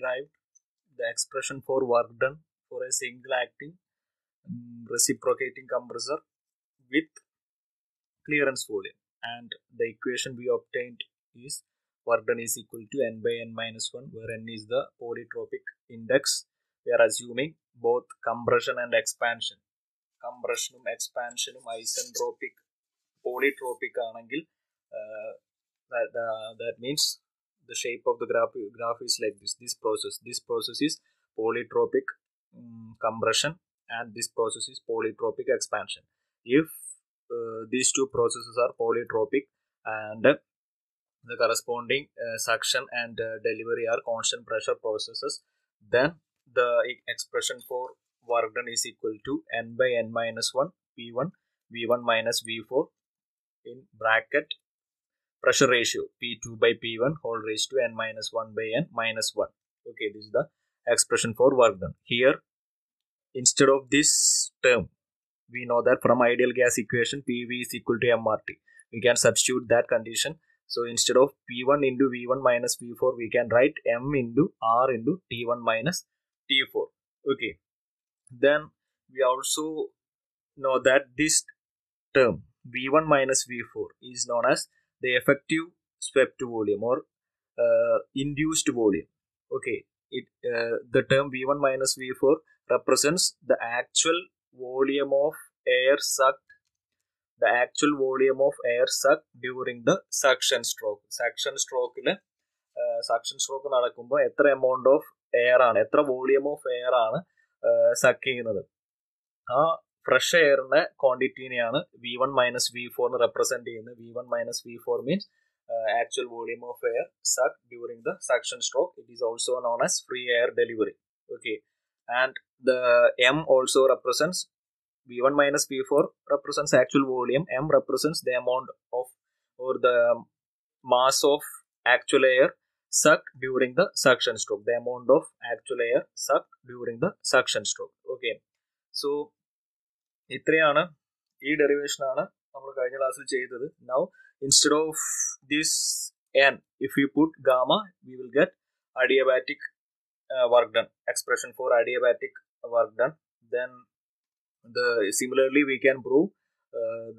derived the expression for work done for a single acting reciprocating compressor with clearance volume, and the equation we obtained is work done is equal to n by n minus 1, where n is the polytropic index. We are assuming both compression and expansion. Compression expansion isentropic polytropic anengil, that means the shape of the graph is like this. This process is polytropic compression, and this process is polytropic expansion. If these two processes are polytropic and the corresponding suction and delivery are constant pressure processes, then the expression for work done is equal to n by n minus 1 P1 V1 minus V4 in bracket pressure ratio P2 by P1 whole raised to n minus 1 by n minus 1. Okay, this is the expression for work done. Here, instead of this term, we know that from ideal gas equation PV is equal to MRT. We can substitute that condition. So instead of P1 into V1 minus V4, we can write M into R into T1 minus T4. Okay. Then we also know that this term V1 minus V4 is known as the effective swept volume or induced volume. Okay. The term V1 minus V4 represents the actual volume of air sucked during the suction stroke. Suction stroke നടക്കുമ്പോൾ എത്ര amount of air ആണ്, എത്ര volume of air ആണ് suck ചെയ്യുന്നത്, ആ fresh എയറിന്റെ ക്വാണ്ടിറ്റിനെയാണ് V1 minus V4 എന്ന് represent ചെയ്യുന്നത്. V1 minus V4 means actual volume of air sucked during the suction stroke. It is also known as free air delivery. Okay, and the M also represents V1 minus V4 represents actual volume. M represents the amount of or the mass of actual air sucked during the suction stroke. The amount of actual air sucked during the suction stroke. Okay, so ഇത്രയാണ് ഈ derivation ആണ് നമ്മൾ കഴിഞ്ഞ ക്ലാസ്സിൽ ചെയ്തത്. Now instead of this n, if we put gamma, we will get adiabatic work done, expression for adiabatic work done. Then similarly we can prove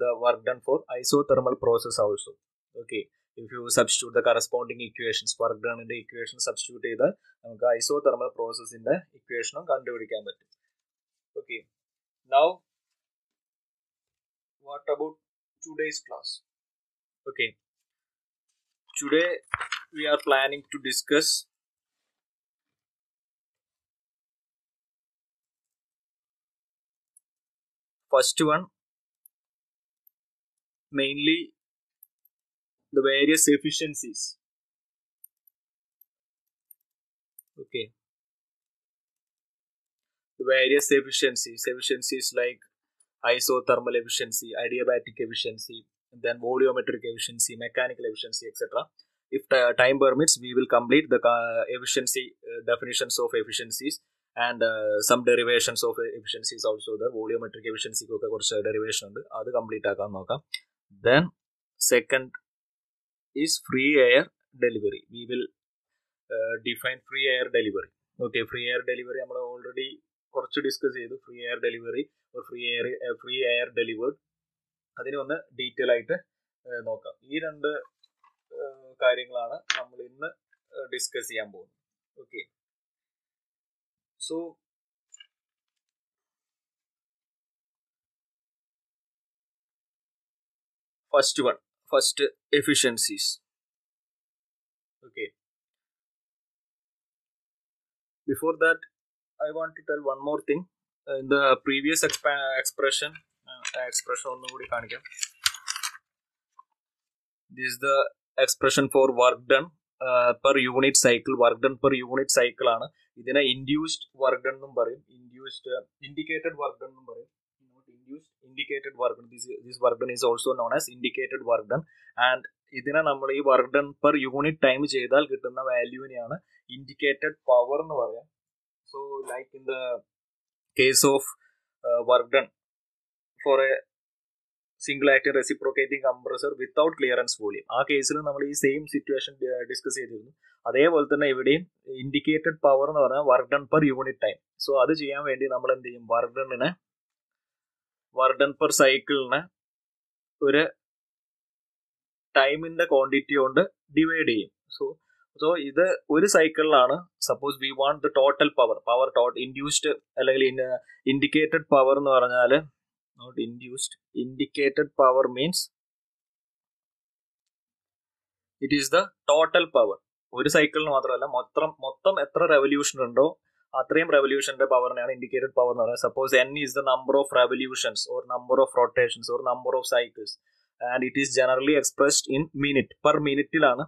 the work done for isothermal process also. Okay, if you substitute the corresponding equations, work done in the equation substitute ചെയ്താൽ നമുക്ക് isothermal process in the equation കണ്ടുപിടിക്കാൻ പറ്റും. Okay, now what about today's class? Okay, today we are planning to discuss first one, mainly the various efficiencies. Okay, the various efficiencies like isothermal efficiency, adiabatic efficiency, then volumetric efficiency, mechanical efficiency, etc. If time permits, we will complete the efficiency definitions of efficiencies and some derivations of efficiencies also. The volumetric efficiency ko korchu derivation undu, adu complete aakan nokam. Then second is free air delivery. We will define free air delivery. Okay, free air delivery നമ്മൾ already കുറച്ച് discuss ചെയ്തു. Free air delivery free air delivered, അതിനെ ഒന്ന് detail ആയിട്ട് നോക്കാം. ഈ രണ്ട് കാര്യങ്ങളാണ് നമ്മൾ ഇന്ന് ഡിസ്കസ് ചെയ്യാൻ പോകുന്നത്. Okay, so first efficiencies. Okay, before that I want to tell one more thing. In the previous expression ഒന്നും കൂടി കാണിക്കാം. This is the expression for work done per unit cycle. Work done per unit cycle ആണ്. ഇതിനെ induced work done എന്നും പറയും, indicated work done എന്നും പറയും. Not induced, indicated work done. This work done is also known as indicated work done. And ഇതിനെ നമ്മൾ ഈ work done per unit time ചെയ്താൽ കിട്ടുന്ന വാല്യൂവിനെയാണ് indicated power എന്ന് പറയാം. So like in the case of work done for a single acting reciprocating compressor without clearance volume. ആ കേസിൽ നമ്മൾ ഈ സെയിം സിറ്റുവേഷൻ ഡിസ്കസ് ചെയ്തിരുന്നു. അതേപോലെ തന്നെ ഇവിടെയും ഇൻഡിക്കേറ്റഡ് പവർ എന്ന് പറഞ്ഞാൽ work done per unit time. So അത് ചെയ്യാൻ വേണ്ടി നമ്മൾ എന്ത് ചെയ്യും, വർക്ക് ഡൺ പെർ സൈക്കിളിനെ ഒരു ടൈമിന്റെ ക്വാണ്ടിറ്റി കൊണ്ട് ഡിവൈഡ് ചെയ്യും. സോ ഇത് ഒരു സൈക്കിളിലാണ്. Suppose we want the total power induced അല്ലെങ്കിൽ ഇൻഡിക്കേറ്റഡ് പവർ എന്ന് പറഞ്ഞാൽ not induced, indicated power means it is the total power. ഒരു സൈക്കിളിന് മാത്രമല്ല, മൊത്തം എത്ര റെവല്യൂഷൻ ഉണ്ടോ അത്രയും റെവല്യൂഷന്റെ പവറിനെയാണ് ഇൻഡിക്കേറ്റഡ് പവർ എന്ന് പറയുന്നത്. Suppose n is the number of revolutions or number of rotations or number of cycles and it is generally expressed in minute. Per മിനിറ്റിലാണ്,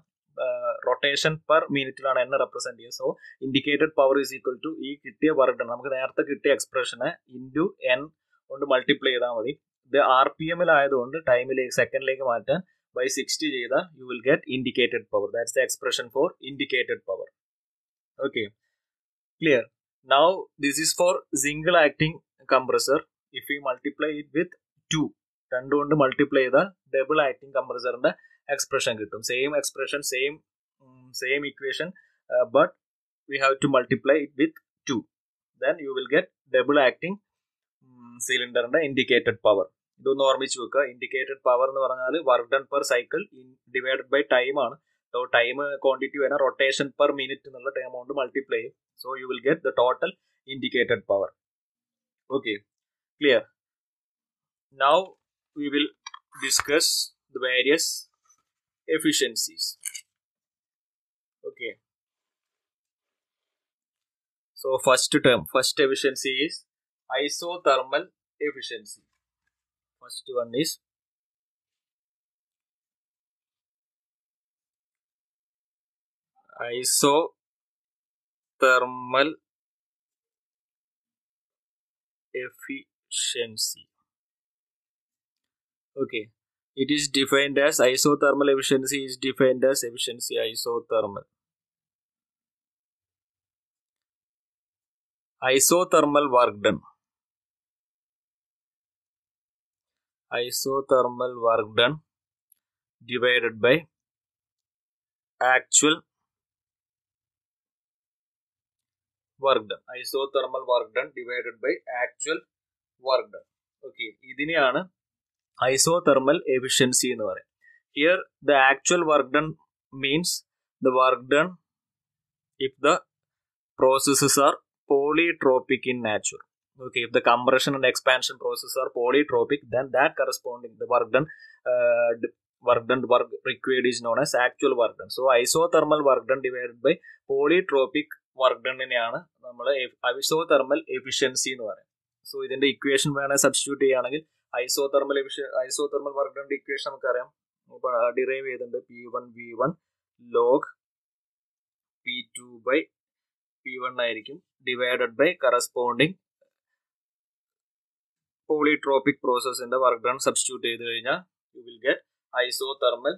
റൊട്ടേഷൻ പെർ മിനിറ്റിലാണ് n റെപ്രസെന്റ് ചെയ്യുക. So indicated power is equal to ഈ കിട്ടിയ work done, നമുക്ക് നേരത്തെ കിട്ടിയ എക്സ്പ്രഷനെ into n കൊണ്ട് മൾട്ടിപ്ലൈ ചെയ്താൽ മതി. ഇത് RPM-ലായതുകൊണ്ട് ടൈമിലേക്ക് സെക്കൻഡിലേക്ക് മാറ്റാൻ by 60 ചെയ്താൽ you will get indicated power. That's the expression for indicated power. Okay, clear. Now this is for single acting compressor. If we multiply it with 2 കൊണ്ട് മൾട്ടിപ്ലൈ ചെയ്താൽ ഡബിൾ ആക്ടിംഗ് കംപ്രസറിന്റെ എക്സ്പ്രഷൻ കിട്ടും. Same expression, same equation, but we have to multiply it with 2. Then you will get double acting സിലിണ്ടറിന്റെ indicated power. ഇതൊന്ന് ഓർമ്മിച്ച് വെക്കുക. Indicated power എന്ന് പറഞ്ഞാൽ work done per cycle divided by time ആണ്. So time quantity വരാൻ rotation per minute എന്നുള്ള time കൊണ്ട് മൾട്ടിപ്ലൈ ചെയ്യും. So you will get the total indicated power. Okay, clear. Now we will discuss the various efficiencies. Okay, so first efficiency is isothermal efficiency. First one is isothermal efficiency. Okay, it is defined as isothermal efficiency is defined as efficiency isothermal work done. Isothermal work done divided by actual work done. Isothermal work done divided by actual work done. Okay, ഇതിനെയാണ് isothermal efficiency എന്ന് പറയുന്നത്. Here the actual work done means the work done if the processes are polytropic in nature. Okay, if the compression and expansion processes are polytropic, then that corresponding the work required is known as actual work done. So isothermal work done divided by polytropic work done നെയാണ് നമ്മൾ isothermal efficiency എന്ന് പറയുന്നത്. So ഇതിന്റെ equation വേണേൽ substitute ചെയ്യുകയാണെങ്കിൽ isothermal work done equation നമുക്കറിയാം, derive ചെയ്തിട്ടുണ്ട്. P1V1 log P2 by P1 ആയിരിക്കും, ഡിവൈഡഡ് ബൈ കറസ്പോണ്ടിങ് പോളിട്രോപിക് പ്രോസസ്സിന്റെ വർക്ക് ഡൺ സബ്സ്റ്റിറ്റ്യൂട്ട് ചെയ്ത് കഴിഞ്ഞാൽ you will get isothermal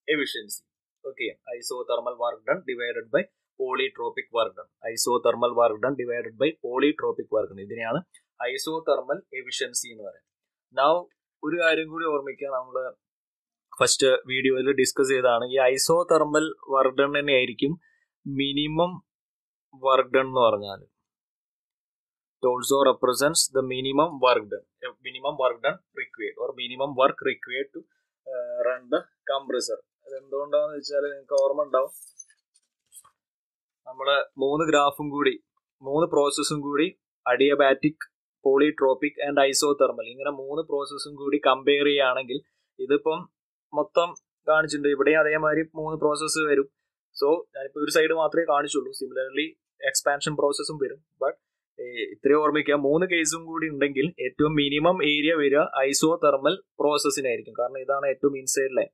efficiency. Okay, isothermal work done divided by polytropic work done. Isothermal work done divided by polytropic work done. ഇതിനെയാണ് isothermal efficiency എന്ന് പറയുന്നത്. Now ഒരു കാര്യം കൂടി ഓർമ്മിക്കുക, നമ്മൾ ഫസ്റ്റ് വീഡിയോയിൽ ഡിസ്കസ് ചെയ്തതാണ്, ഈ isothermal work done തന്നെയായിരിക്കും മിനിമം work done എന്ന് പറഞ്ഞാൽ. It also represents the minimum work done required or minimum work required to run the compressor. അതെന്തുകൊണ്ടാണെന്ന് വെച്ചാൽ നിങ്ങൾക്ക് ഓർമ്മ ഉണ്ടാവും, നമ്മള് മൂന്ന് പ്രോസസ്സും കൂടി അഡിയബാറ്റിക്, പോളിട്രോപിക് ആൻഡ് ഐസോതെർമൽ, ഇങ്ങനെ 3 പ്രോസസ്സും കൂടി കമ്പയർ ചെയ്യുകയാണെങ്കിൽ ഇതിപ്പം മൊത്തം കാണിച്ചിട്ടുണ്ട്. ഇവിടെയും അതേമാതിരി 3 പ്രോസസ്സ് വരും. സോ ഞാനിപ്പോൾ ഒരു സൈഡ് മാത്രമേ കാണിച്ചുള്ളൂ. സിമിലർലി എക്സ്പാൻഷൻ പ്രോസസ്സും വരും. ബട്ട് ഇത്രയും ഓർമ്മിക്കുക, 3 കേസും കൂടി ഉണ്ടെങ്കിൽ ഏറ്റവും മിനിമം ഏരിയ വരിക ഐസോതെർമൽ പ്രോസസ്സിനായിരിക്കും. കാരണം ഇതാണ് ഏറ്റവും inside line.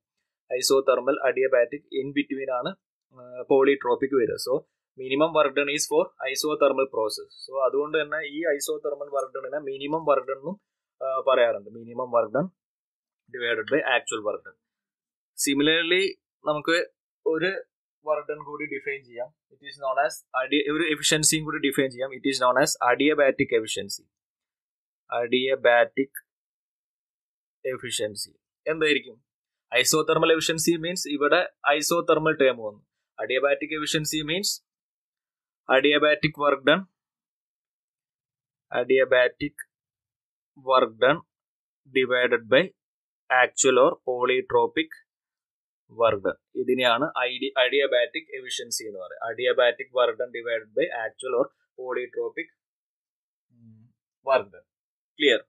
Isothermal, adiabatic, in between ആണ് പോളിട്രോപിക് വരിക. So minimum work done is for isothermal process. So അതുകൊണ്ട് തന്നെ ഈ ഐസോതെർമൽ വർക്ക് ഡണിനെ മിനിമം വർക്ക് ഡൺ എന്നും പറയാറുണ്ട്. Minimum work done divided by actual work done. Similarly നമുക്ക് ഒരു വർക്ക് ഡൺ കൂടി ഡിഫൈൻ ചെയ്യാം. ഇറ്റ് ഈസ് നോൺ ആസ് ഒരു എഫിഷ്യൻസിയും കൂടി ഡിഫൈൻ ചെയ്യാം. It is known as adiabatic efficiency. Adiabatic efficiency എന്തായിരിക്കും? ഐസോതെർമൽ എഫിഷ്യൻസി മീൻസ് ഇവിടെ ഐസോതെർമൽ ടേം വന്നു. Adiabatic efficiency means adiabatic work done divided by actual or polytropic work done. ഇതിനെയാണ് adiabatic efficiency എന്ന് പറയുന്നത്. Adiabatic work done divided by actual or polytropic work done. Clear?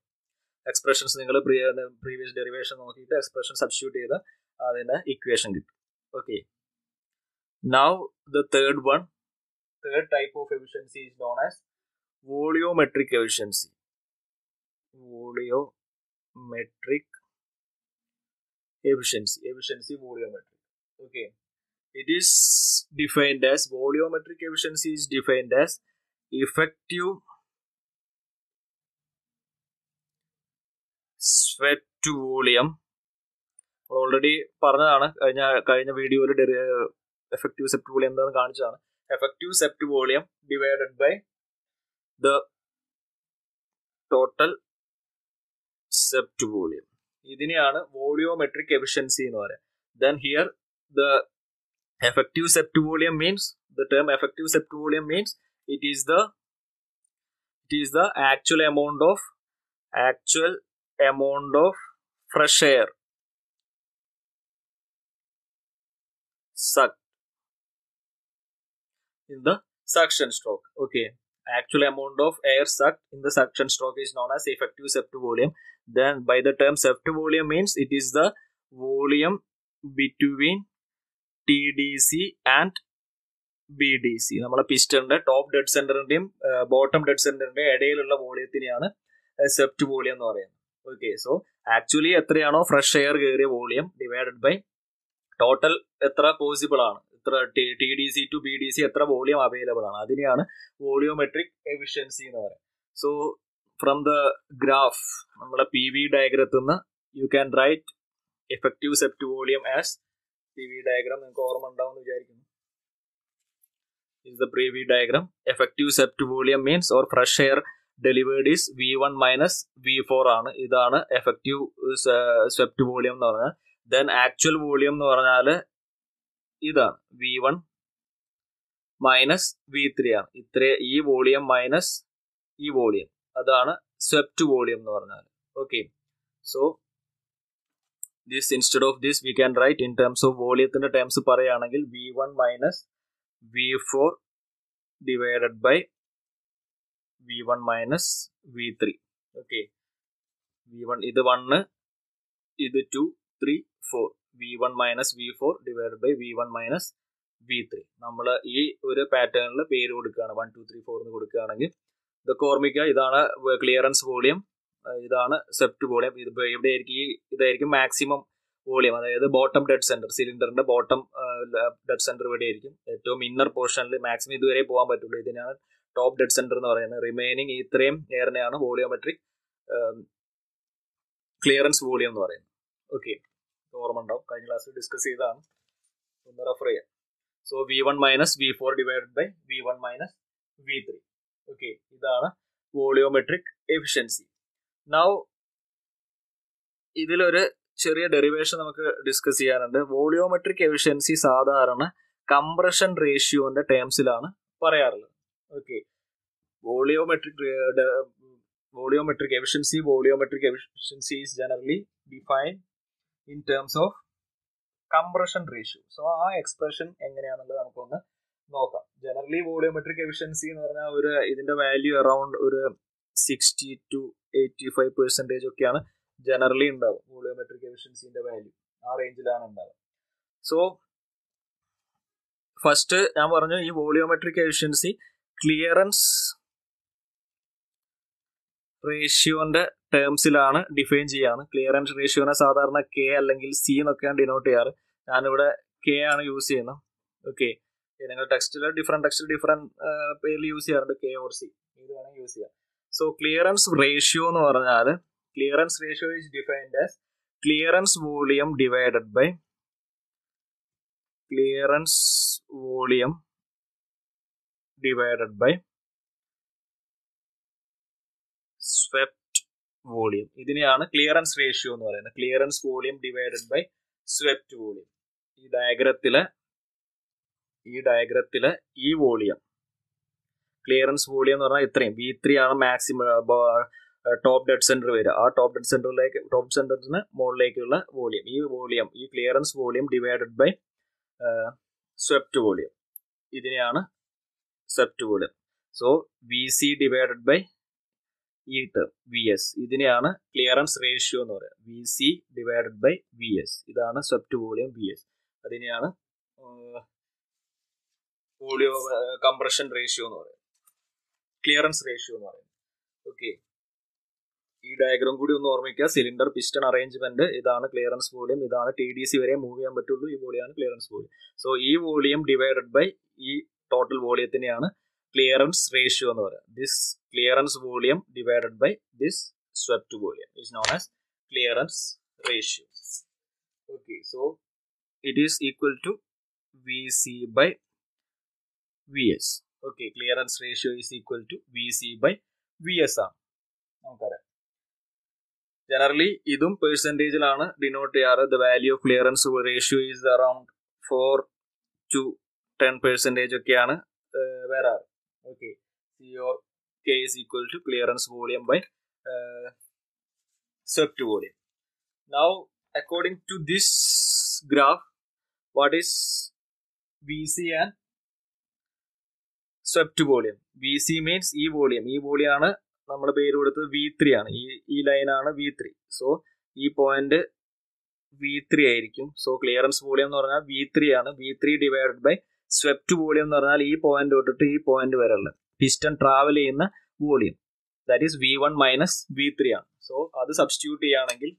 Expressions നിങ്ങൾ previous derivation നോക്കിയിട്ട് expression substitute ചെയ്ത് അതിന്റെ equation കിട്ടും. Okay, now the third type of efficiency is known as volumetric efficiency. Volumetric efficiency volumetric. Okay, it is defined as volumetric efficiency is defined as effective sweat to volume. Already പറഞ്ഞതാണ് കഴിഞ്ഞ വീഡിയോയിൽ effective Sept volume എന്താണെന്ന് കാണിച്ചതാണ്. Effective sept volume divided by the total sept volume. ഇതിനെയാണ് volumetric efficiency എന്ന് പറയുന്നത്. Then here the effective sept volume means, the term effective sept volume means it is the actual amount of fresh air sucked in the suction stroke. Okay, actual amount of air sucked in the suction stroke is known as effective sept volume. Then by the term sept volume means it is the volume between TDC and BDC. നമ്മളെ പിസ്റ്റന്റെ top dead സെന്ററിന്റെയും bottom dead സെന്ററിന്റെയും ഇടയിലുള്ള വോളിയത്തിനെയാണ് Sept volume എന്ന് പറയുന്നത്. ഓക്കെ, so actually എത്രയാണോ fresh air കയറിയ volume divided by total എത്ര possible ആണ്, എത്ര TDC ടു BDC എത്ര വോളിയം അവൈലബിൾ ആണ്, അതിനെയാണ് വോളിയോമെട്രിക് എഫിഷ്യൻസി എന്ന് പറയുന്നത്. സോ ഫ്രം ദ ഗ്രാഫ് നമ്മുടെ PV ഡയഗ്രത്തിൽ നിന്ന് you can write effective Sept volume as PV diagram. നിങ്ങൾക്ക് ഓർമ്മ ഉണ്ടാവും എന്ന് വിചാരിക്കുന്നു. is the PV diagram. Effective sept volume means or fresh air delivered is V1 minus V4 ആണ്. ഇതാണ് എഫക്റ്റീവ് സെപ്റ്റ് വോളിയം എന്ന് പറഞ്ഞാൽ. ദെൻ ആക്ച്വൽ വോളിയം എന്ന് പറഞ്ഞാൽ ഇതാണ് V1 മൈനസ് V3 ആണ്. ഈ വോളിയം മൈനസ് ഈ വോളിയം, അതാണ് സെപ്റ്റ് വോളിയം എന്ന് പറഞ്ഞാൽ. Okay, so this instead of this we can write in terms of വോളിയത്തിന്റെ ടേംസ് പറയുകയാണെങ്കിൽ V1 minus V4 divided by V1 minus V3. Okay, V1 ഇത് 1, ഇത് 2, 3, 4. V1 minus V4 divided by V1 minus V3. നമ്മൾ ഈ ഒരു പാറ്റേണിൽ പേര് കൊടുക്കുകയാണ്, 1 2 3 4 എന്ന് കൊടുക്കുകയാണെങ്കിൽ ഇതൊക്കെ ഓർമ്മിക്കുക. ഇതാണ് ക്ലിയറൻസ് വോളിയം, ഇതാണ് സെപ്റ്റ് വോളിയം. ഇതായിരിക്കും മാക്സിമം വോളിയം, അതായത് ബോട്ടം ഡെഡ് സെന്റർ, സിലിണ്ടറിന്റെ ബോട്ടം ഡെഡ് സെന്റർ ഇവിടെ ആയിരിക്കും. ഏറ്റവും ഇന്നർ പോർഷനിൽ മാക്സിമം ഇതുവരെ പോകാൻ പറ്റുള്ളൂ. ഇതിനാണ് ടോപ്പ് ഡെഡ് സെന്റർ എന്ന് പറയുന്നത്. റിമൈനിങ് ഇത്രയും എയറിനെയാണ് വോളിയോമെട്രിക് ക്ലിയറൻസ് വോളിയം എന്ന് പറയുന്നത്. ഓക്കെ, ഓർമ്മ ഉണ്ടാവും, കഴിഞ്ഞ ക്ലാസ്സിൽ ഡിസ്കസ് ചെയ്തതാണ്, ഒന്ന് റെഫർ ചെയ്യാം. So V1 minus V4 divided by V1 minus V3. Okay, ഇതാണ് വോളിയോമെട്രിക് എഫിഷ്യൻസി. നൗ ഇതിലൊരു ചെറിയ ഡെറിവേഷൻ നമുക്ക് ഡിസ്കസ് ചെയ്യാനുണ്ട്. വോളിയോമെട്രിക് എഫിഷ്യൻസി സാധാരണ കംപ്രഷൻ റേഷ്യോന്റെ ടേംസിലാണ് പറയാറുള്ളത്. Okay, volumetric efficiency is generally defined in terms of compression ratio. So ആ എക്സ്പ്രഷൻ എങ്ങനെയാണെന്നുള്ളത് നമുക്കൊന്ന് നോക്കാം. ജനറലി വോളിയോമെട്രിക് എഫിഷ്യൻസി എന്ന് പറഞ്ഞാൽ ഇതിന്റെ വാല്യൂ അറൌണ്ട് ഒരു 60 to 85% ഒക്കെയാണ് ജനറലി ഉണ്ടാവും. വോളിയോമെട്രിക് എഫിഷ്യൻസിന്റെ വാല്യൂ ആ റേഞ്ചിലാണ് ഉണ്ടാവുക. സോ ഫസ്റ്റ് ഞാൻ പറഞ്ഞു, ഈ വോളിയോമെട്രിക് എഫിഷ്യൻസി ക്ലിയറൻസ് റേഷ്യോന്റെ ടേംസിലാണ് ഡിഫൈൻ ചെയ്യാറ്. ക്ലിയറൻസ് റേഷ്യോനെ സാധാരണ K അല്ലെങ്കിൽ C എന്നൊക്കെയാണ് ഡിനോട്ട് ചെയ്യാറ്. ഞാനിവിടെ K ആണ് യൂസ് ചെയ്യുന്നത്. ഓക്കെ, നിങ്ങൾ ഡിഫറെന്റ് പേരിൽ യൂസ് ചെയ്യാറുണ്ട്, K or C, ഇത് വേണമെങ്കിൽ യൂസ് ചെയ്യാം. സോ ക്ലിയറൻസ് റേഷ്യോ എന്ന് പറഞ്ഞാൽ clearance ratio is defined as clearance volume divided by swept volume. ഇതിനെയാണ് ക്ലിയറൻസ് റേഷ്യോ എന്ന് പറയുന്നത്. Clearance volume divided by swept volume. ഈ ഡയഗ്രത്തിലെ ഈ വോളിയം, ക്ലിയറൻസ് വോളിയം എന്ന് പറഞ്ഞാൽ ഇത്രയും V3 ആണ് മാക്സിമം ടോപ്പ് ഡെഡ് സെന്റർ വരിക. ആ ടോപ്പ് സെന്ററിന് മുകളിലേക്കുള്ള വോളിയം, ഈ clearance volume divided by swept volume. ഇതിനെയാണ് swept volume. So VC divided by ഈ ടേം VS, ഇതിനെയാണ് ക്ലിയറൻസ് റേഷ്യോ എന്ന് പറയുന്നത്. VC ഡിവൈഡഡ് ബൈ VS, ഇതാണ് സ്വെപ്റ്റ് വോളിയം VS. അതിനെയാണ് വോളിയം കംപ്രഷൻ റേഷ്യോ എന്ന് പറയുന്നത്, ക്ലിയറൻസ് റേഷ്യോ എന്ന് പറയുന്നത്. ഓക്കെ, ഈ ഡയഗ്രാം കൂടി ഒന്ന് ഓർമ്മിക്കുക. സിലിണ്ടർ പിസ്റ്റൺ അറേഞ്ച്മെന്റ്, ഇതാണ് ക്ലിയറൻസ് വോളിയം, ഇതാണ് TDC വരെ മൂവ് ചെയ്യാൻ പറ്റുള്ളൂ. ഈ വോളിയമാണ് ക്ലിയറൻസ് വോളിയം. സോ ഈ വോളിയം ഡിവൈഡഡ് ബൈ ഈ ടോട്ടൽ വോളിയത്തിനെയാണ് ക്ലിയറൻസ് റേഷ്യോ എന്ന് പറയുന്നത്. This clearance volume divided by this swept volume is known as clearance ratio. Okay, so it is equal to VC by VS. Okay, clearance ratio is equal to VC by VS ആണ് നമുക്കറിയാം. Generally ഇതും പെർസെൻറ്റേജിലാണ് denote ചെയ്യാറ്. The value of clearance ratio is around 4 to 10% ഒക്കെയാണ് വരാറ്. Okay, C or K is equal to clearance volume by swept volume. Now, according to this graph, what is VC and swept volume? VC means ഈ volume ആണ് നമ്മൾ പേര് കൊടുത്തത് V3 ആണ്. ഈ ലൈനാണ് V3. സോ ഈ പോയിന്റ് V3 ആയിരിക്കും. സോ ക്ലിയറൻസ് വോളിയം എന്ന് പറഞ്ഞാൽ V3 ആണ്. V3 divided by swept volume എന്ന് പറഞ്ഞാൽ ഈ പോയിന്റ് തൊട്ടിട്ട് ഈ പോയിന്റ് വരെയുള്ള പിസ്റ്റൺ ട്രാവൽ ചെയ്യുന്ന volume, that is V1 minus V3 ആണ്. സോ അത് സബ്സ്റ്റിറ്റ്യൂട്ട് ചെയ്യുകയാണെങ്കിൽ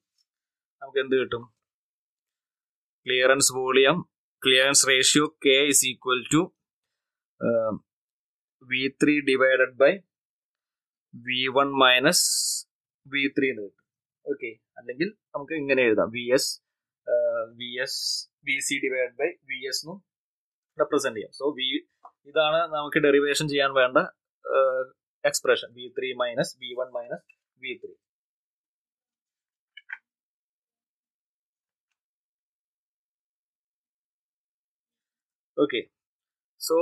നമുക്ക് എന്ത് കിട്ടും? Clearance ratio K is equal to V3 divided by V1 minus V3 എന്ന് കിട്ടും. ഓക്കെ, അല്ലെങ്കിൽ നമുക്ക് ഇങ്ങനെ എഴുതാം, VC ഡിവൈഡഡ് ബൈ VS എന്നും റെപ്രസെന്റ് ചെയ്യാം. സോ ഇതാണ് നമുക്ക് ഡെറിവേഷൻ ചെയ്യാൻ വേണ്ട expression, V3 minus V1 minus V3. Okay, so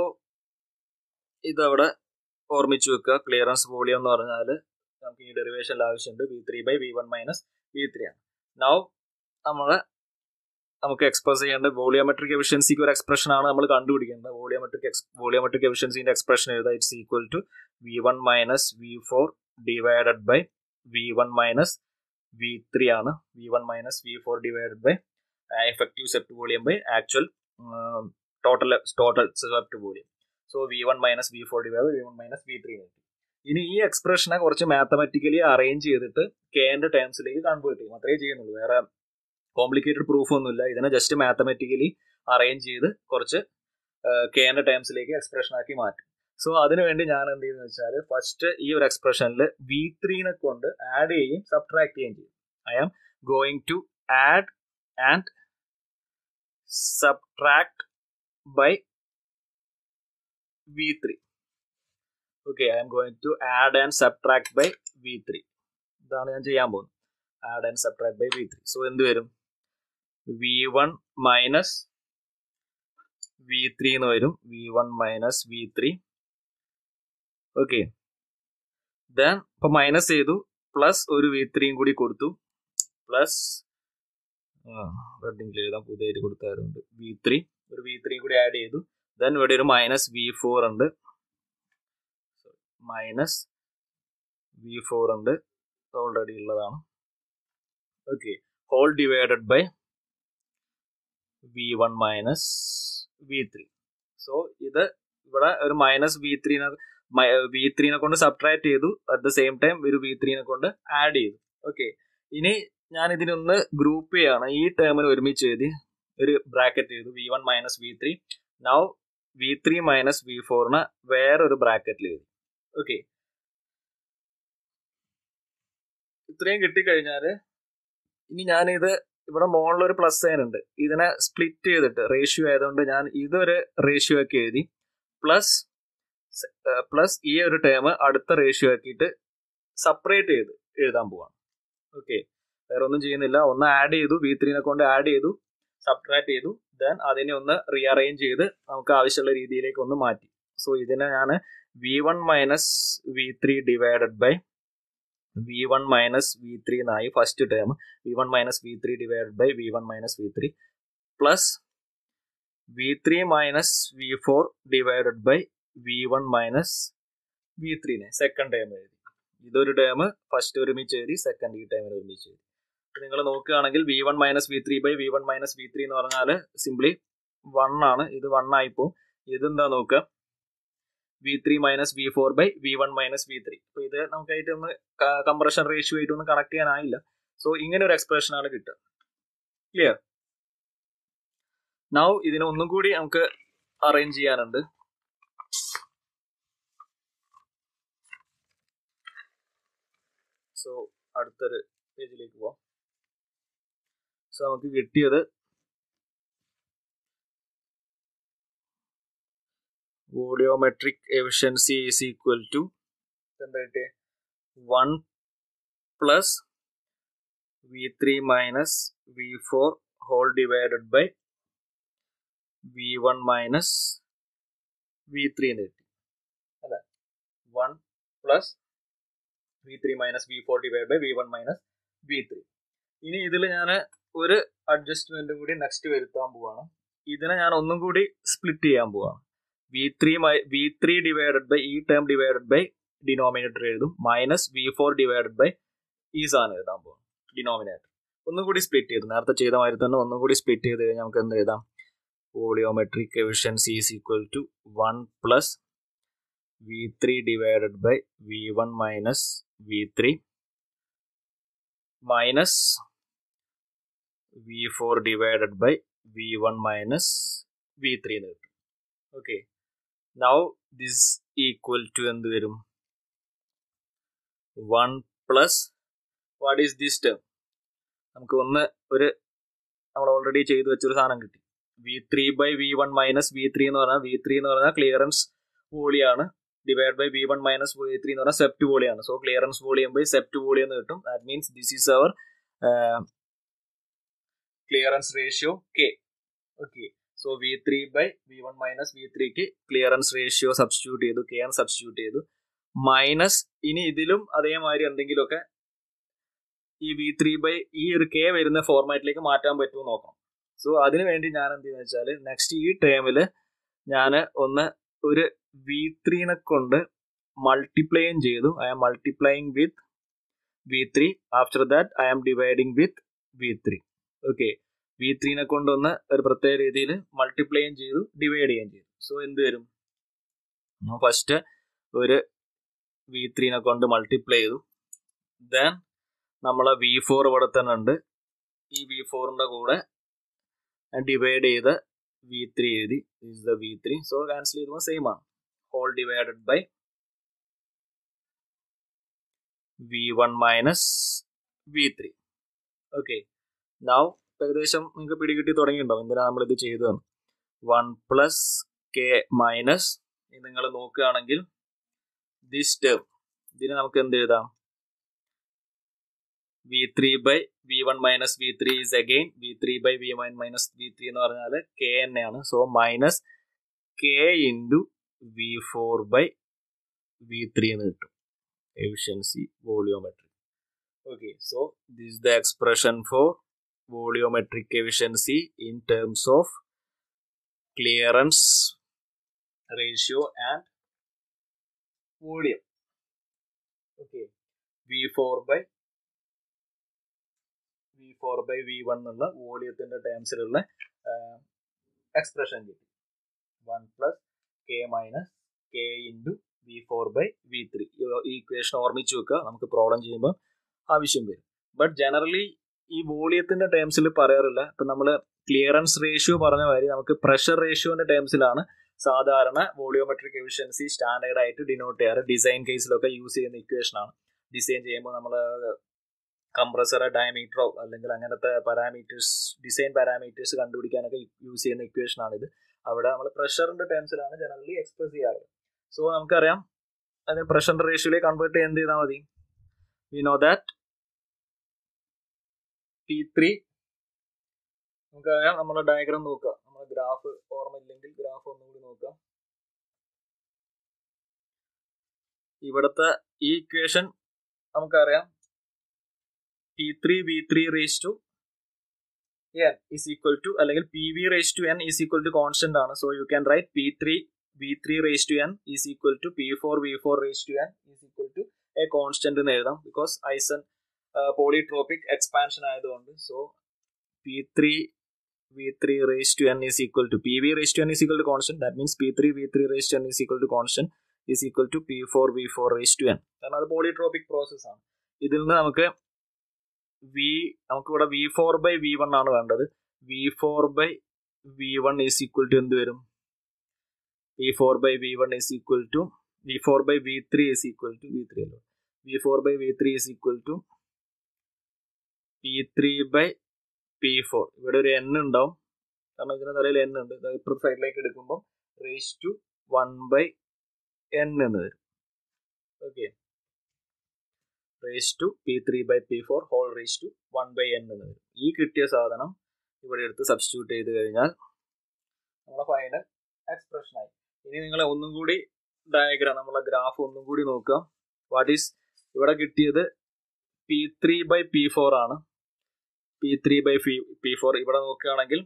ഇതവിടെ ഓർമ്മിച്ചു വെക്കുക. ക്ലിയറൻസ് വോളിയം എന്ന് പറഞ്ഞാൽ നമുക്ക് ഈ ഡെറിവേഷനിൽ ആവശ്യമുണ്ട്. V3 by V1 minus V3 ആണ്. നൗ നമുക്ക് എക്സ്പ്രസ് ചെയ്യേണ്ട വോളിയോമെട്രിക് എഫിഷ്യൻസിക്ക് ഒരു എക്സ്പ്രഷൻ ആണ് നമ്മൾ കണ്ടുപിടിക്കേണ്ടത്. വോളിയോമെട്രിക് എഫിഷ്യൻസിന്റെ എക്സ്പ്രഷൻ എഴുതാം. It's equal to V1 minus V4 divided by V1 minus V3 ആണ്. V1 minus V4 divided by effective swept volume by actual total swept volume. So V1 minus V4 divide by V1 minus V3 കിട്ടി. ഇനി ഈ എക്സ്പ്രഷനെ കുറച്ച് mathematically arrange ചെയ്തിട്ട് കെന്റെ ടേംസിലേക്ക് convert ചെയ്യും. അത്രേ ചെയ്യുന്നുള്ളൂ, വേറെ കോംപ്ലിക്കേറ്റഡ് പ്രൂഫ് ഒന്നുമില്ല. ഇതിനെ ജസ്റ്റ് മാത്തമാറ്റിക്കലി അറേഞ്ച് ചെയ്ത് കുറച്ച് കെന്റെ ടേംസിലേക്ക് എക്സ്പ്രഷൻ ആക്കി മാറ്റും. സോ അതിനുവേണ്ടി ഞാൻ എന്ത് ചെയ്യുന്നത് വെച്ചാൽ, ഫസ്റ്റ് ഈ ഒരു എക്സ്പ്രഷനിൽ V3 കൊണ്ട് ആഡ് ചെയ്യുകയും സബ്ട്രാക്ട് ചെയ്യുകയും ചെയ്യും. I am going to add and subtract by V3. Okay, I am going to add and subtract by V3. ഇതാണ് ഞാൻ ചെയ്യാൻ പോകുന്നത്. Add and subtract by V3. So എന്ത് വരും? V1 മൈനസ് V3 എന്ന് വരും. V1 minus V3. Okay, then ഇപ്പൊ minus ചെയ്തു, പ്ലസ് ഒരു V3 കൂടി കൊടുത്തു, പ്ലസ് റെഡിങ്ങിൽ എഴുതാം, പുതിയത് കൊടുത്തായതുകൊണ്ട് ഒരു V3 കൂടി ആഡ് ചെയ്തു. ദെൻ ഇവിടെ ഒരു മൈനസ് V4 ഉണ്ട്, ഓൾറെഡി ഉള്ളതാണ്. Okay, whole divided by V1 minus V3. So ഇത് ഇവിടെ ഒരു മൈനസ് V3 കൊണ്ട് സബ്ട്രാക്ട് ചെയ്തു, അറ്റ് ദ സെയിം ടൈം ഒരു V3 കൊണ്ട് ആഡ് ചെയ്തു. ഓക്കെ, ഇനി ഞാൻ ഇതിനൊന്ന് ഗ്രൂപ്പ് ചെയ്യാണ്. ഈ ടേമിന് ഒരുമിച്ച് എഴുതി ഒരു ബ്രാക്കറ്റ് ചെയ്തു, V1 minus V3. Now V3 minus V4 വേറൊരു ബ്രാക്കറ്റിൽ എഴുതി. ഓക്കെ, ഇത്രയും കിട്ടിക്കഴിഞ്ഞാൽ ഇനി ഞാനിത് ഇവിടെ മുകളിലൊരു പ്ലസ് സൈൻ ഉണ്ട്, ഇതിനെ സ്പ്ലിറ്റ് ചെയ്തിട്ട് റേഷ്യോ ആയതുകൊണ്ട് ഞാൻ ഇതൊരു റേഷ്യോ ആക്കി എഴുതി, പ്ലസ് ഈ ഒരു ടേം അടുത്ത റേഷ്യോ ആക്കിയിട്ട് സെപ്പറേറ്റ് ചെയ്ത് എഴുതാൻ പോവാണ്. ഓക്കെ, വേറെ ഒന്നും ചെയ്യുന്നില്ല. ഒന്ന് ആഡ് ചെയ്തു, V3 കൊണ്ട് ആഡ് ചെയ്തു, സബ്ട്രാക്ട് ചെയ്തു, ദെൻ അതിനെ ഒന്ന് റീഅറേഞ്ച് ചെയ്ത് നമുക്ക് ആവശ്യമുള്ള രീതിയിലേക്ക് ഒന്ന് മാറ്റി. സോ ഇതിനെ ഞാൻ V1 minus V3 divided by V1 minus V3 എന്നായി first term. V1 minus V3 divided by V1 minus V3 plus V3 minus V4 divided by V1 minus V3 second term എഴുതി. ഇതൊരു ടേം ഫസ്റ്റ് ഒരുമിച്ച് എഴുതി, second ഈ ടേമിൽ ഒരുമിച്ച് എഴുതി. നിങ്ങൾ നോക്കുകയാണെങ്കിൽ V1 minus V3 by V1 minus V3 എന്ന് പറഞ്ഞാൽ സിംപ്ലി 1 ആണ്. ഇത് 1 ആയിപ്പോ. ഇതെന്താ നോക്കുക, V3 minus V4 by V1 minus V3. അപ്പൊ ഇത് നമുക്കായിട്ട് ഒന്ന് കംപ്രഷൻ റേഷ്യോ ആയിട്ട് ഒന്ന് കണക്ട് ചെയ്യാനായില്ല. സോ ഇങ്ങനെ ഒരു എക്സ്പ്രഷൻ ആണ് കിട്ടുക. ക്ലിയർ? നൗ ഇതിനെ ഒന്നും കൂടി നമുക്ക് അറേഞ്ച് ചെയ്യാനുണ്ട്. സോ അടുത്തൊരു പേജിലേക്ക് പോവാം. സോ നമുക്ക് കിട്ടിയത് volumetric efficiency is equal to എന്താ കിട്ടിയ 1 plus V3 minus V4 whole divided by V1 minus V3 എന്ന് കിട്ടി അല്ലെ. 1 plus V3 minus V4 divide by V1 minus V3. ഇനി ഇതിൽ ഞാൻ ഒരു അഡ്ജസ്റ്റ്മെന്റ് കൂടി നെക്സ്റ്റ് വരുത്താൻ പോവാണ്. ഇതിനെ ഞാൻ ഒന്നും കൂടി സ്പ്ലിറ്റ് ചെയ്യാൻ പോവാണ്. V3 ഡിവൈഡഡ് ബൈ ഈ ടേം ഡിവൈഡഡ് ബൈ ഡിനോമിനേറ്റർ എഴുതും, മൈനസ് V4 ഡിവൈഡഡ് ബൈ ഈ സാധനം എഴുതാൻ പോവാം ഡിനോമിനേറ്റർ. ഒന്നും കൂടി സ്പ്ലിറ്റ് ചെയ്ത് നേരത്തെ ചെയ്ത മാതിരി തന്നെ ഒന്നും കൂടി സ്പ്ലിറ്റ് ചെയ്ത് കഴിഞ്ഞാൽ നമുക്ക് എന്ത് എഴുതാം, volumetric efficiency is equal to 1 plus V3 divided by V1 minus V3 minus V4 divided by V1 minus V3 എന്ന് കിട്ടും. Okay, now this equal to എന്ത് വരും, 1 plus what is this term, നമുക്ക് ഒന്ന് ഒരു നമ്മൾ ഓൾറെഡി ചെയ്തു വെച്ചൊരു സാധനം കിട്ടി. V3 by V1 minus V3 എന്ന് പറഞ്ഞാൽ V3 എന്ന് പറഞ്ഞാൽ ക്ലിയറൻസ് വോളിയാണ്, divide by V1 minus V3 എന്ന് പറഞ്ഞാൽ സെപ്റ്റ് വോളിയാണ്. So clearance volume by swept volume എന്ന് കിട്ടും. That means this is our clearance ratio K. Okay, so V3 by V1 minus V3ക്ക് ക്ലിയറൻസ് റേഷ്യോ സബ്സ്റ്റിറ്റ്യൂട്ട് ചെയ്തു, K എന്ന് substitute ചെയ്തു, minus ഇനി ഇതിലും അതേമാതിരി എന്തെങ്കിലുമൊക്കെ ഈ V3 ബൈ ഈ ഒരു K വരുന്ന ഫോർമാറ്റിലേക്ക് മാറ്റാൻ പറ്റുമോ നോക്കണം. സോ അതിനു വേണ്ടി ഞാൻ എന്ത് ചെയ്യുന്ന വെച്ചാൽ നെക്സ്റ്റ് ഈ ടേമിൽ ഞാൻ ഒന്ന് ഒരു V3 കൊണ്ട് മൾട്ടിപ്ലൈയും ചെയ്തു. I am multiplying with V3. After that I am dividing with V3. Okay, V3 കൊണ്ടൊന്ന് ഒരു പ്രത്യേക രീതിയിൽ മൾട്ടിപ്ലൈയും ചെയ്തു, ഡിവൈഡ് ചെയ്യുകയും ചെയ്തു. സോ എന്ത് വരും, ഫസ്റ്റ് ഒരു V3 കൊണ്ട് മൾട്ടിപ്ലൈ ചെയ്തു, ദെൻ നമ്മളെ V4 ഇവിടെ തന്നെ ഉണ്ട്, ഈ V4ന്റെ കൂടെ ഡിവൈഡ് ചെയ്ത് V3 എഴുതി, is the V3. So cancel ചെയ്യുമ്പോൾ സെയിം ആണ്, whole divided by V1 minus V3. Okay, now ഏകദേശം നിങ്ങൾക്ക് പിടികിട്ടി തുടങ്ങിയിട്ടുണ്ടാവും എന്തിനാ നമ്മളിത് ചെയ്തതാണ്. 1 പ്ലസ് K മൈനസ് നിങ്ങൾ നോക്കുകയാണെങ്കിൽ ദിസ് ടേം, ഇതിന് നമുക്ക് എന്ത് എഴുതാം, V3 by V1 minus V3 is again V3 by V1 minus V3 എന്ന് പറഞ്ഞാൽ K തന്നെയാണ്. So minus K into V4 by V3 എന്ന് കിട്ടും efficiency volumetric. Okay, so this the expression for volumetric efficiency in terms of clearance ratio and volume. Okay, V4 by V1 എന്നുള്ള വോളിയത്തിന്റെ ടേംസിലുള്ള expression കിട്ടി. 1 plus K minus K into V4 by V3. ഈ equation ഓർമ്മിച്ച് വെക്കുക, നമുക്ക് problem ചെയ്യുമ്പോൾ ആവശ്യം വരും. ബട്ട് ജനറലി ഈ വോളിയത്തിന്റെ ടേംസിൽ പറയാറില്ല. ഇപ്പം നമ്മൾ ക്ലിയറൻസ് റേഷ്യോ പറഞ്ഞ മാതിരി നമുക്ക് പ്രഷർ റേഷ്യോന്റെ ടേംസിലാണ് സാധാരണ വോളിയോമെട്രിക് എഫിഷ്യൻസി സ്റ്റാൻഡേർഡ് ആയിട്ട് ഡിനോട്ട് ചെയ്യാറ്. ഡിസൈൻ കേസിലൊക്കെ യൂസ് ചെയ്യുന്ന ഇക്വേഷൻ ആണ്. ഡിസൈൻ ചെയ്യുമ്പോൾ നമ്മൾ കംപ്രസർ ഡയമീറ്ററോ അല്ലെങ്കിൽ അങ്ങനത്തെ പാരാമീറ്റേഴ്സ്, ഡിസൈൻ പാരാമീറ്റേഴ്സ് കണ്ടുപിടിക്കാനൊക്കെ യൂസ് ചെയ്യുന്ന ഇക്വേഷൻ ആണിത്. അവിടെ നമ്മൾ പ്രഷറിന്റെ ടേംസിലാണ് ജനറലി എക്സ്പ്രസ് ചെയ്യാറ്. സോ നമുക്കറിയാം അതിന് പ്രഷറിന്റെ റേഷ്യോയിലേക്ക് കൺവേർട്ട് എന്ത് ചെയ്താൽ മതി, വി നോ ദാറ്റ് P3 നമുക്കറിയാം. നമ്മുടെ ഡയഗ്രാം നോക്കുക. നമ്മുടെ ഗ്രാഫ് ഓർമ്മയില്ലെങ്കിൽ ഗ്രാഫ് ഒന്നുകൂടി നോക്കാം. ഇവിടുത്തെ ഈ ഇക്വേഷൻ നമുക്കറിയാം. P3 V3 raised to n is equal to അല്ലെങ്കിൽ PV raised to n is equal to constant ആണ്. So you can write P3 V3 raised to n is equal to P4 V4 raised to n is equal to a constant എന്ന് എഴുതാം. Because polytropic expansion ആയതുകൊണ്ട്. So P3 V3 raised to n is equal to PV raised to n is equal to constant. That means P3 V3 raised to n is equal to constant is equal to P4 V4 raised to n. കാരണം അത് polytropic process ആണ്. ഇതിൽ നിന്ന് നമുക്കിവിടെ V4 by V1 ആണ് വേണ്ടത്. V4 by V1 is equal to എന്ത് വരും? V4 by V1 is equal to V4 by V3 is equal to V3 അല്ലോ. V4 by V3 is equal to P3 by P4. ഇവിടെ ഒരു n ഉണ്ടാവും. കാരണം ഇതിന്റെ തലയിൽ n ഉണ്ട്. ഇപ്പുറത്തെ സൈഡിലേക്ക് എടുക്കുമ്പോൾ raised to 1 by n എന്ന് വരും. Okay, raised to P3 by P4 whole raised to 1 by n എന്ന് വരും. ഈ കിട്ടിയ സാധനം ഇവിടെ എടുത്ത് സബ്സ്റ്റിറ്റ്യൂട്ട് ചെയ്ത് കഴിഞ്ഞാൽ നമ്മുടെ ഫൈനൽ എക്സ്പ്രഷൻ ആയി. ഇനി നിങ്ങൾ ഒന്നും കൂടി ഡയഗ്രാം, നമ്മളെ ഗ്രാഫ് ഒന്നും കൂടി നോക്കുക. വാട്ട് ഈസ് ഇവിടെ കിട്ടിയത്? P3 by P4 ആണ്. P3 by P4 ഇവിടെ നോക്കുകയാണെങ്കിൽ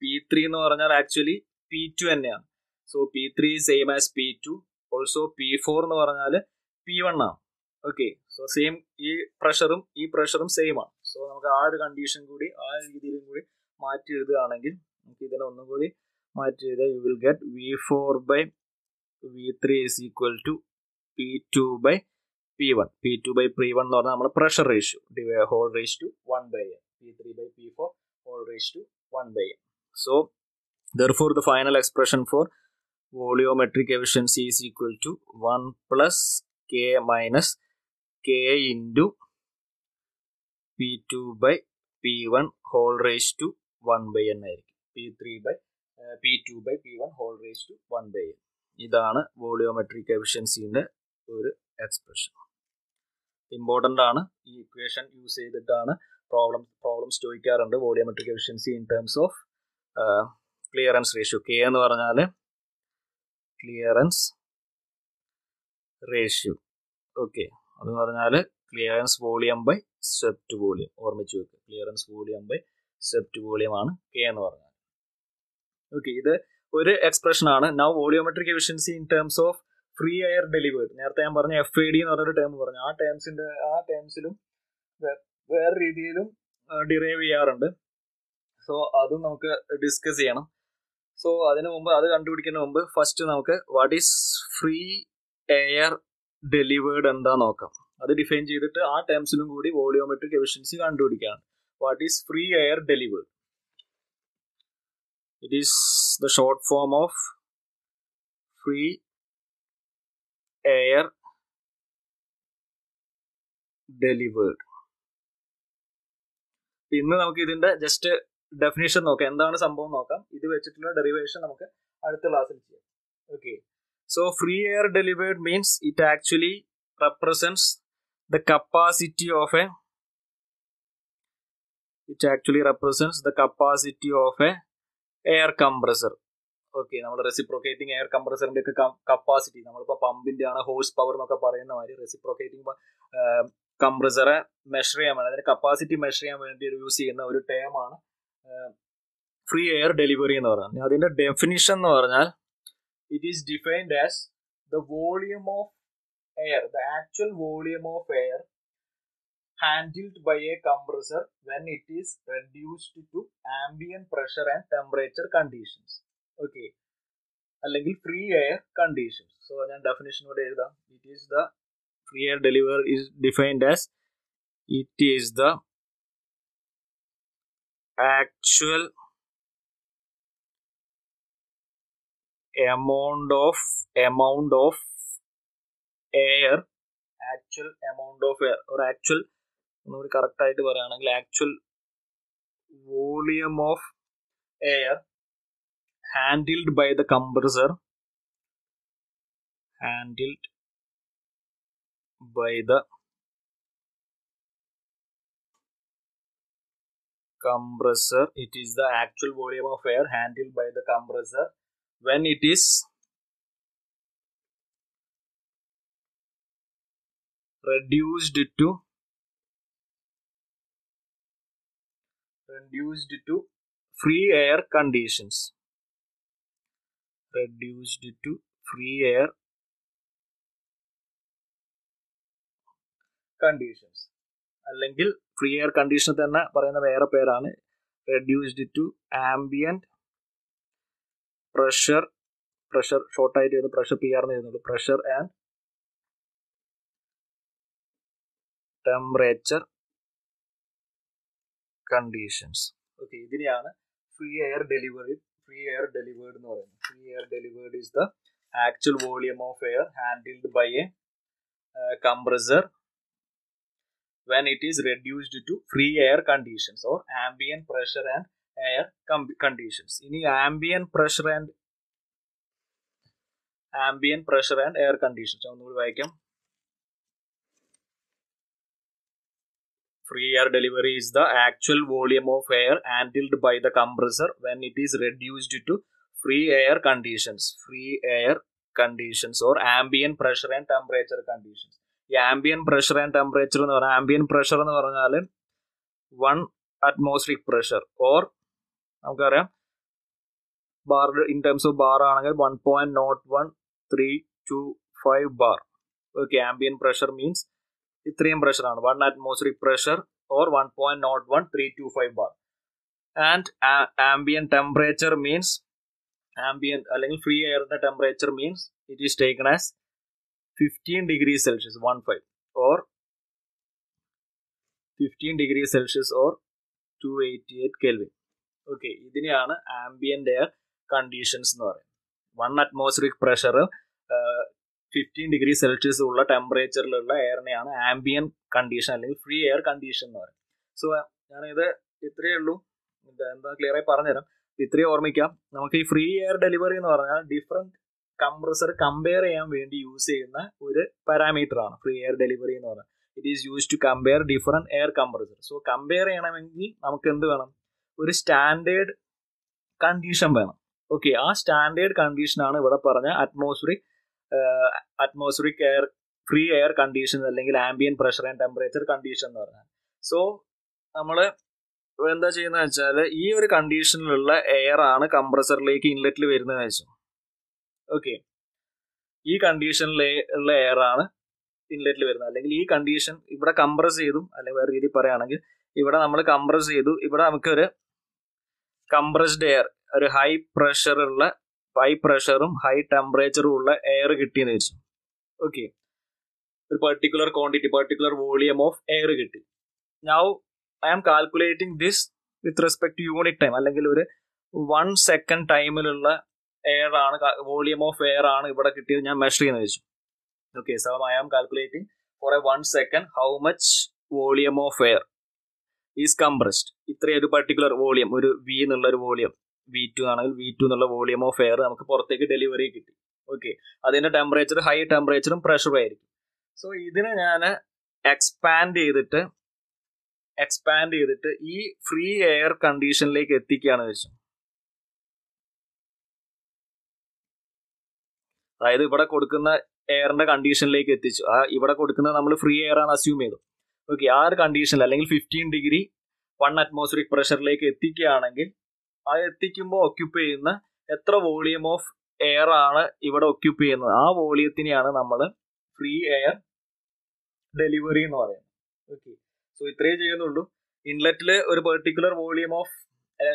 P3 എന്ന് പറഞ്ഞാൽ ആക്ച്വലി P2 തന്നെയാണ്. So P3 same as P2. Also P4 എന്ന് പറഞ്ഞാൽ P1 ആണ്. ഓക്കെ, സോ സെയിം, ഈ പ്രഷറും സെയിം ആണ്. സോ നമുക്ക് ആ ഒരു കണ്ടീഷൻ കൂടി ആ രീതിയിലും കൂടി മാറ്റി എഴുതുകയാണെങ്കിൽ നമുക്ക് ഇതിനെ ഒന്നും കൂടി മാറ്റി എഴുതുക. U will get V4 by V3 is equal to P2 by P1. P2 by P1 എന്ന് പറഞ്ഞാൽ നമ്മുടെ pressure ratio whole raise to 1 by n. P3 by P4 whole raised to 1 by n. So therefore the final expression for volumetric efficiency is equal to 1 plus K minus K into P2 by P1 whole raised to 1 by n ആയിരിക്കും. P2 by P1 whole raised to 1 by n. ഇതാണ് volumetric എഫിഷ്യൻസിന്റെ ഒരു expression. Important ആണ്. ഈ equation use ചെയ്തിട്ടാണ് problems ചോദിക്കാറുണ്ട്. Volumetric efficiency in terms of clearance ratio. K എന്ന് പറഞ്ഞാൽ ക്ലിയറൻസ് റേഷ്യോ. ഓക്കെ, അതെന്ന് പറഞ്ഞാൽ clearance volume by swept volume. ഓർമ്മിച്ച് വെക്കുക, clearance volume by swept volume ആണ് കെ എന്ന് പറഞ്ഞാൽ. ഓക്കെ, ഇത് ഒരു എക്സ്പ്രഷൻ ആണ്. Now volumetric efficiency in terms of free air delivered. നേരത്തെ ഞാൻ പറഞ്ഞ FAD എന്ന് പറഞ്ഞൊരു ടേം പറഞ്ഞു. ആ ടേംസിലും വേറെ രീതിയിലും ഡിറൈവ് ചെയ്യാറുണ്ട്. സോ അതും നമുക്ക് ഡിസ്കസ് ചെയ്യണം. സോ അതിനു മുമ്പ്, അത് കണ്ടുപിടിക്കുന്നതിന് മുമ്പ് ഫസ്റ്റ് നമുക്ക് what is free air delivered എന്താ നോക്കാം. അത് ഡിഫൈൻ ചെയ്തിട്ട് ആ ടേംസിലും കൂടി വോളിയോമെട്രിക് എഫിഷ്യൻസി കണ്ടുപിടിക്കുകയാണ്. What is free air delivered? It is the short form of free air delivered. ഇന്ന് നമുക്ക് ഇതിന്റെ ജസ്റ്റ് ഡെഫിനേഷൻ നോക്കാം, എന്താണ് സംഭവം നോക്കാം. ഇത് വെച്ചിട്ടുള്ള ഡെറിവേഷൻ നമുക്ക് അടുത്ത ക്ലാസ്സിൽ ചെയ്യാം. Okay, so free air delivered means it actually represents the capacity of a air compressor. Okay, നമ്മൾ റെസിപ്രോക്കേറ്റിംഗ് എയർ കംപ്രസറിന്റെ ഒക്കെ കപ്പാസിറ്റി, നമ്മളിപ്പോൾ പമ്പിന്റെ ആണ് ഹോഴ്സ് പവർ എന്നൊക്കെ പറയുന്ന മാതിരി റെസിപ്രോക്കേറ്റിംഗ് കംപ്രസറെ മെഷർ ചെയ്യാൻ വേണ്ടി, അതിന്റെ കപ്പാസിറ്റി മെഷർ ചെയ്യാൻ വേണ്ടി യൂസ് ചെയ്യുന്ന ഒരു ടേം ആണ് ഫ്രീ എയർ ഡെലിവറി എന്ന് പറയുന്നത്. അതിന്റെ ഡെഫിനിഷൻ എന്ന് പറഞ്ഞാൽ it is defined as the volume of air, the actual volume of air handled by a compressor when it is reduced to ambient pressure and temperature conditions. Okay, അല്ലെങ്കിൽ free air conditions. So ഞാൻ definition കൂടെ എഴുതാം. It is the free air delivery is defined as it is the actual amount of air, or actual, ഒന്നുകൂടി correct ആയിട്ട് പറയുകയാണെങ്കിൽ actual volume of air handled by the compressor, compressor. It is the actual volume of air handled by the compressor when it is reduced to free air conditions. Reduced to free air conditions. അല്ലെങ്കിൽ free air condition തന്നെ പറയുന്ന വേറെ പേരാണ് reduced to ambient pressure. Short ആയിട്ട് വരുന്നത് pressure PR എന്ന് എഴുതുന്നുള്ളൂ. Pressure and temperature conditions. Okay, ഇതിനെയാണ് ഫ്രീ എയർ ഡെലിവേർഡ് എന്ന് പറയുന്നത്. Free air delivered is the actual volume of air handled by a compressor when it is reduced to free air conditions or ambient pressure and air conditions. ഇനി ambient pressure and air conditions ഒന്നുകൂടി വായിക്കാം. Free air delivery is the actual volume of air handled by the compressor when it is reduced to free air conditions or ambient pressure and temperature conditions. ഈ ambient pressure and temperature എന്ന് പറഞ്ഞാൽ, ambient pressure എന്ന് പറഞ്ഞാൽ 1 atmospheric pressure or നമുക്കറിയാം bar in terms of bar ആണെങ്കിൽ 1.01325 bar. Okay, ambient pressure means ഇത്രയും പ്രഷറാണ്, 1 atmospheric pressure or 1.01325 bar. And ambient temperature means ambient അല്ലെങ്കിൽ free എയറിന്റെ temperature means it is taken as 15 degrees Celsius 15 or 15 degrees Celsius or 288 Kelvin. Okay, ഇതിനെയാണ് ambient air conditions എന്ന് പറയുന്നത്. 1 atmospheric pressure 15 degree Celsius ഉള്ള ടെമ്പറേച്ചറിലുള്ള എയറിനെയാണ് ambient condition അല്ലെങ്കിൽ free air condition എന്ന് പറയുന്നത്. So ഞാനിത് ഇത്രയേ ഉള്ളൂ, എന്താ ക്ലിയർ ആയി പറഞ്ഞുതരാം. ഇത്രയും ഓർമ്മിക്കാം. നമുക്ക് ഈ ഫ്രീ എയർ ഡെലിവറി എന്ന് പറഞ്ഞാൽ ഡിഫറെന്റ് കംപ്രസർ കമ്പയർ ചെയ്യാൻ വേണ്ടി യൂസ് ചെയ്യുന്ന ഒരു പാരാമീറ്റർ ആണ് ഫ്രീ എയർ ഡെലിവറി എന്ന് പറയുന്നത്. It is use to compare different air compressor. So compare ചെയ്യണമെങ്കിൽ നമുക്ക് എന്ത് വേണം? ഒരു സ്റ്റാൻഡേർഡ് കണ്ടീഷൻ വേണം. ഓക്കെ, ആ സ്റ്റാൻഡേർഡ് കണ്ടീഷനാണ് ഇവിടെ പറഞ്ഞ atmospheric air free air condition അല്ലെങ്കിൽ ambient pressure and temperature condition എന്ന് പറഞ്ഞാൽ. സോ നമ്മൾ എന്താ ചെയ്യുന്നത് വെച്ചാൽ ഈ ഒരു കണ്ടീഷനിലുള്ള എയർ ആണ് കംപ്രസറിലേക്ക് ഇൻലെറ്റിൽ വരുന്നത് വെച്ചു. ഓക്കെ, ഈ കണ്ടീഷനിലുള്ള എയർ ആണ് ഇൻലെറ്റിൽ വരുന്നത്. അല്ലെങ്കിൽ ഈ കണ്ടീഷൻ ഇവിടെ കംപ്രസ് ചെയ്തു, അല്ലെങ്കിൽ വേറെ രീതിയിൽ പറയുകയാണെങ്കിൽ ഇവിടെ നമ്മൾ കംപ്രസ് ചെയ്തു. ഇവിടെ നമുക്കൊരു കംപ്രസ്ഡ് എയർ, ഒരു ഹൈ പ്രഷറും ഹൈ ടെമ്പറേച്ചറും ഉള്ള എയർ കിട്ടിയെന്ന് വെച്ചു. ഓക്കെ, ഒരു particular quantity, particular volume of air കിട്ടി. Now I am calculating this with respect to unit time, അല്ലെങ്കിൽ ഒരു 1 second ടൈമിലുള്ള എയർ ആണ്, വോളിയം ഓഫ് എയർ ആണ് ഇവിടെ കിട്ടിയത്, ഞാൻ മെഷർ ചെയ്യുന്ന വെച്ചു. Okay, so I am calculating for a 1 second how much volume of air is compressed. ഇത്രയും ഒരു പെർട്ടിക്കുലർ വോളിയം, ഒരു V എന്നുള്ള ഒരു വോളിയം, V2 ആണെങ്കിൽ V2 എന്നുള്ള വോളിയം ഓഫ് എയർ നമുക്ക് പുറത്തേക്ക് ഡെലിവറി കിട്ടി. ഓക്കെ, അതിന്റെ ടെമ്പറേച്ചർ ഹൈ ടെമ്പറേച്ചറും പ്രഷറും ആയിരിക്കും. സോ ഇതിനെ ഞാൻ എക്സ്പാൻഡ് ചെയ്തിട്ട് ഈ ഫ്രീ എയർ കണ്ടീഷനിലേക്ക് എത്തിക്കുകയാണ് വെച്ചു. അതായത് ഇവിടെ കൊടുക്കുന്ന എയറിന്റെ കണ്ടീഷനിലേക്ക് എത്തിച്ചു. ഇവിടെ കൊടുക്കുന്നത് നമ്മൾ ഫ്രീ എയർ ആണ് അസ്യൂം ചെയ്തു. ഓക്കെ, ആ ഒരു കണ്ടീഷനിൽ അല്ലെങ്കിൽ 15 ഡിഗ്രി 1 atmospheric പ്രഷറിലേക്ക് എത്തിക്കുകയാണെങ്കിൽ ആ എത്തിക്കുമ്പോൾ ഒക്യുപ്പൈ ചെയ്യുന്ന എത്ര വോളിയം ഓഫ് എയർ ആണ് ഇവിടെ ഒക്യുപ്പൈ ചെയ്യുന്നത്, ആ വോളിയത്തിനെയാണ് നമ്മൾ ഫ്രീ എയർ ഡെലിവറി എന്ന് പറയുന്നത്. ഓക്കെ, സോ ഇത്രയേ ചെയ്യുന്നുള്ളൂ. ഇൻലെറ്റിൽ ഒരു പെർട്ടിക്കുലർ വോളിയം ഓഫ്,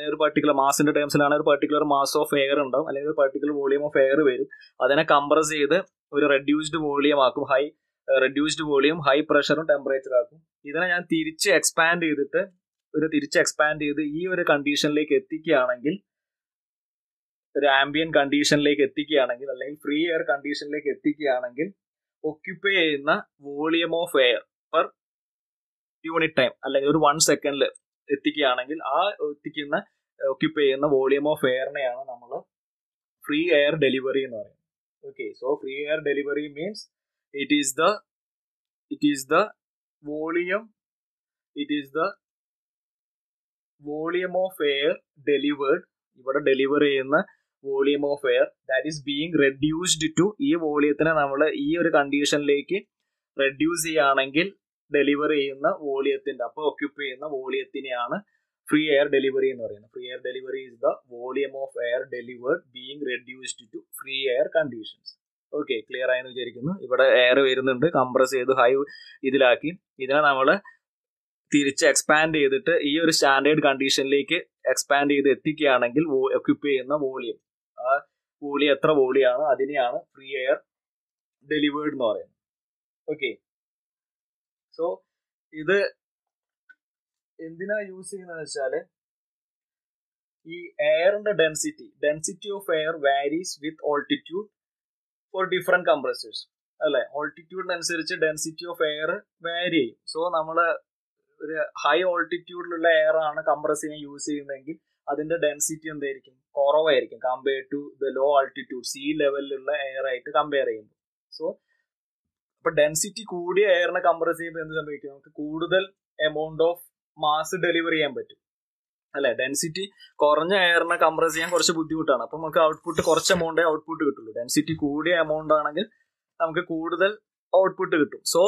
ഒരു പെർട്ടിക്കുലർ മാസിന്റെ ടേംസിലാണ് ഒരു പെർട്ടിക്കുലർ മാസ് ഓഫ് എയർ ഉണ്ടാവും, അല്ലെങ്കിൽ ഒരു പെർട്ടിക്കുലർ വോളിയം ഓഫ് എയർ വരും. അതിനെ കംപ്രസ് ചെയ്ത് ഒരു റെഡ്യൂസ്ഡ് വോളിയം ആക്കും, ഹൈ പ്രഷറും ടെമ്പറേച്ചർ ആക്കും. ഇതിനെ ഞാൻ തിരിച്ച് എക്സ്പാൻഡ് ചെയ്ത് ഈ ഒരു കണ്ടീഷനിലേക്ക് എത്തിക്കുകയാണെങ്കിൽ, ഒരു ആംബിയൻ കണ്ടീഷനിലേക്ക് എത്തിക്കുകയാണെങ്കിൽ, അല്ലെങ്കിൽ ഫ്രീ എയർ കണ്ടീഷനിലേക്ക് എത്തിക്കുകയാണെങ്കിൽ ഒക്യുപ്പൈ ചെയ്യുന്ന volume of air per unit time, അല്ലെങ്കിൽ ഒരു 1 second എത്തിക്കുകയാണെങ്കിൽ ആ ഒക്യുപ്പൈ ചെയ്യുന്ന വോളിയം ഓഫ് എയറിനെയാണ് നമ്മൾ ഫ്രീ എയർ ഡെലിവറി എന്ന് പറയുന്നത്. ഓക്കെ, so free air delivery means it is the volume, it is the volume of air delivered, ഇവിടെ ഡെലിവർ ചെയ്യുന്ന volume of air that is being reduced to, ഈ വോളിയത്തിനെ നമ്മൾ ഈ ഒരു കണ്ടീഷനിലേക്ക് റെഡ്യൂസ് ചെയ്യുകയാണെങ്കിൽ ഡെലിവർ ചെയ്യുന്ന വോളിയത്തിന്റെ, അപ്പോൾ ഒക്യുപ്പൈ ചെയ്യുന്ന വോളിയത്തിനെയാണ് ഫ്രീ എയർ ഡെലിവറി എന്ന് പറയുന്നത്. Free air delivery is the volume of air delivered being reduced to free air conditions. Okay, clear ആയെന്ന് വിചാരിക്കുന്നു. ഇവിടെ എയർ വരുന്നുണ്ട്, കംപ്രസ് ചെയ്ത് ഹൈ ഇതിലാക്കി, ഇതിനെ നമ്മൾ തിരിച്ച് എക്സ്പാൻഡ് ചെയ്തിട്ട് ഈ ഒരു സ്റ്റാൻഡേർഡ് കണ്ടീഷനിലേക്ക് എക്സ്പാൻഡ് ചെയ്ത് എത്തിക്കുകയാണെങ്കിൽ ഒക്യുപ്പൈ ചെയ്യുന്ന വോളിയം, ആ വോളിയം എത്ര വോളിയാണ് അതിനെയാണ് ഫ്രീ എയർ ഡെലിവേർഡ് എന്ന് പറയുന്നത്. ഓക്കെ, സോ ഇത് എന്തിനാ യൂസ് ചെയ്യുന്നത് വെച്ചാല് ഈ എയറിന്റെ density of air varies with altitude for different compressors അല്ലെ. ഓൾട്ടിറ്റ്യൂഡിനനുസരിച്ച് ഡെൻസിറ്റി ഓഫ് എയർ വാരി ചെയ്യും. സോ നമ്മള് ഒരു ഹൈ ഓൾട്ടിറ്റ്യൂഡിലുള്ള എയർ ആണ് കംപ്രസ് ചെയ്യാൻ യൂസ് ചെയ്യുന്നതെങ്കിൽ അതിന്റെ ഡെൻസിറ്റി എന്തായിരിക്കും, കുറവായിരിക്കും compare to the low altitude sea ലെവലിലുള്ള എയർ ആയിട്ട് കമ്പയർ ചെയ്യുമ്പോൾ. സോ അപ്പൊ ഡെൻസിറ്റി കൂടിയ എയറിനെ കംപ്രസ് ചെയ്യുമ്പോൾ എന്ത് സംഭവിക്കും, നമുക്ക് കൂടുതൽ എമൗണ്ട് ഓഫ് മാസ് ഡെലിവർ ചെയ്യാൻ പറ്റും അല്ലെ. ഡെൻസിറ്റി കുറഞ്ഞ എയറിനെ കംപ്രസ് ചെയ്യാൻ കുറച്ച് ബുദ്ധിമുട്ടാണ്, അപ്പൊ നമുക്ക് ഔട്ട്പുട്ട് കുറച്ച് എമൗണ്ടേ ഔട്ട്പുട്ട് കിട്ടുള്ളൂ. ഡെൻസിറ്റി കൂടിയ എമൗണ്ട് ആണെങ്കിൽ നമുക്ക് കൂടുതൽ ഔട്ട്പുട്ട് കിട്ടും. സോ